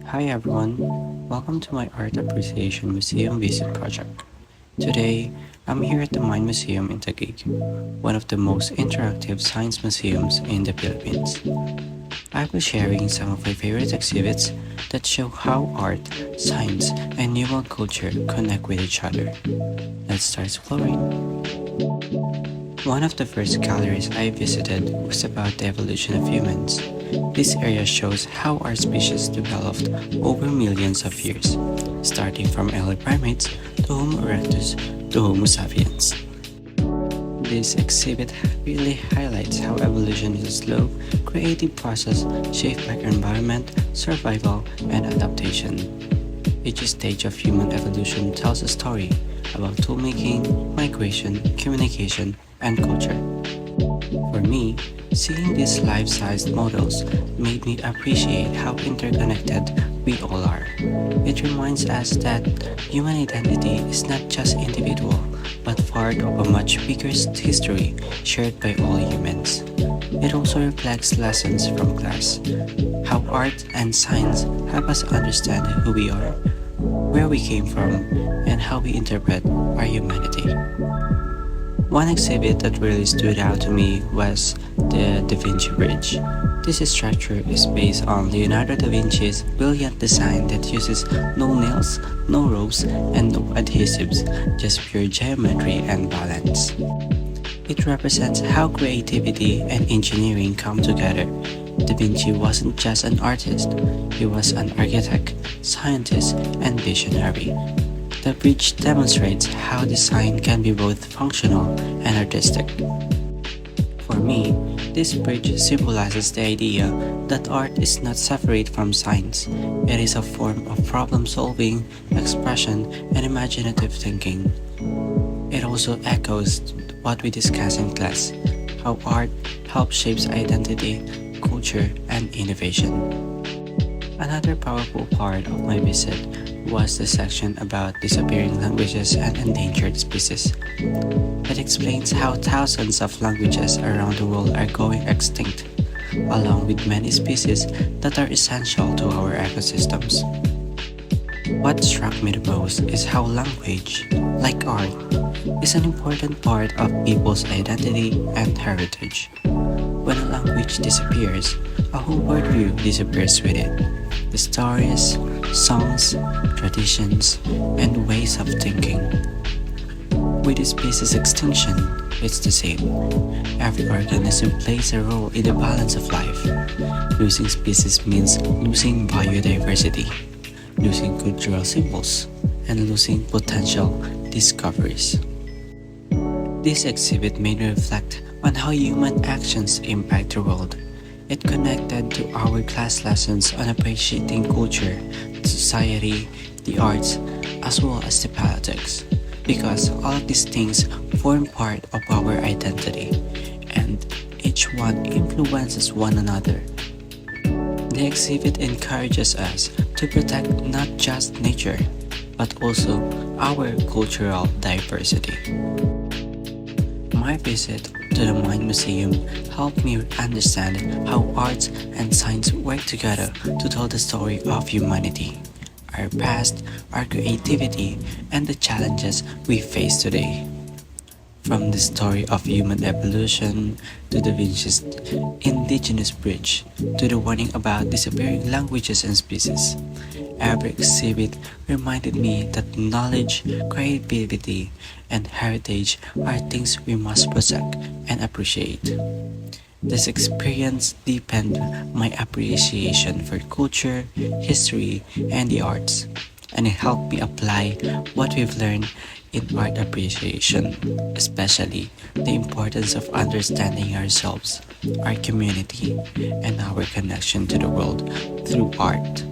Hi everyone, welcome to my Art Appreciation Museum visit project. Today, I'm here at the Mine Museum in Taguig, one of the most interactive science museums in the Philippines. I'll be sharing some of my favorite exhibits that show how art, science, and human culture connect with each other. Let's start exploring. One of the first galleries I visited was about the evolution of humans. This area shows how our species developed over millions of years, starting from early primates to Homo erectus to Homo sapiens. This exhibit really highlights how evolution is a slow, creative process shaped by environment, survival, and adaptation. Each stage of human evolution tells a story about toolmaking, migration, communication, and culture. For me, seeing these life-sized models made me appreciate how interconnected we all are. It reminds us that human identity is not just individual, but part of a much bigger history shared by all humans. It also reflects lessons from class, how art and science help us understand who we are, where we came from, and how we interpret our humanity. One exhibit that really stood out to me was the Da Vinci Bridge. This structure is based on Leonardo da Vinci's brilliant design that uses no nails, no ropes, and no adhesives, just pure geometry and balance. It represents how creativity and engineering come together. Da Vinci wasn't just an artist, he was an architect, scientist, and visionary. The bridge demonstrates how design can be both functional and artistic. For me, this bridge symbolizes the idea that art is not separate from science. It is a form of problem solving, expression, and imaginative thinking. It also echoes what we discussed in class, how art helps shapes identity, culture, and innovation. Another powerful part of my visit was the section about disappearing languages and endangered species. It explains how thousands of languages around the world are going extinct, along with many species that are essential to our ecosystems. What struck me the most is how language, like art, is an important part of people's identity and heritage. When a language disappears, a whole worldview disappears with it. The stories, songs, traditions, and ways of thinking. With the species extinction, it's the same. Every organism plays a role in the balance of life. Losing species means losing biodiversity, losing cultural symbols, and losing potential discoveries. This exhibit made me reflect on how human actions impact the world. It connected to our class lessons on appreciating culture, society, the arts, as well as the politics, because all of these things form part of our identity, and each one influences one another. The exhibit encourages us to protect not just nature, but also our cultural diversity. My visit to the Mine Museum helped me understand how arts and science work together to tell the story of humanity, our past, our creativity, and the challenges we face today. From the story of human evolution to Da Vinci's indigenous bridge to the warning about disappearing languages and species, every exhibit reminded me that knowledge, creativity, and heritage are things we must protect and appreciate. This experience deepened my appreciation for culture, history, and the arts, and it helped me apply what we've learned in art appreciation, especially the importance of understanding ourselves, our community, and our connection to the world through art.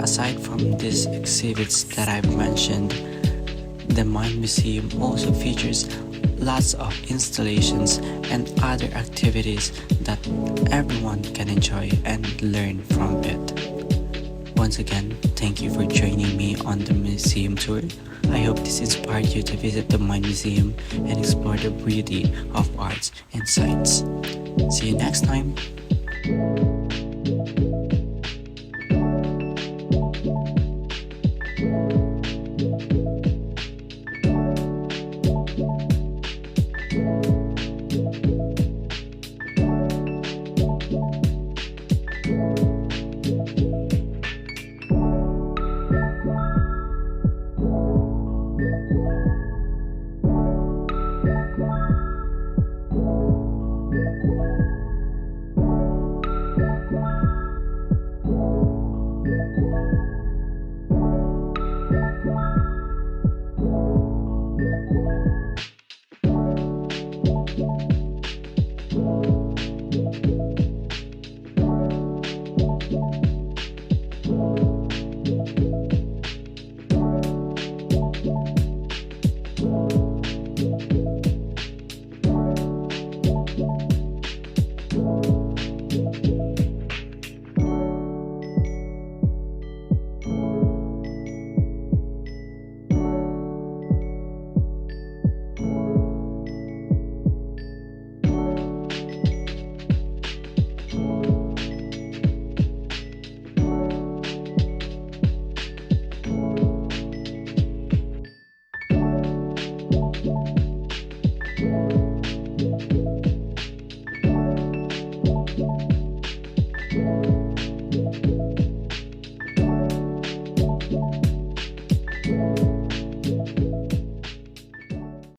Aside from these exhibits that I've mentioned, the Mine Museum also features lots of installations and other activities that everyone can enjoy and learn from it. Once again, thank you for joining me on the museum tour. I hope this inspired you to visit the Mine Museum and explore the beauty of arts and science. experiments. See you next time!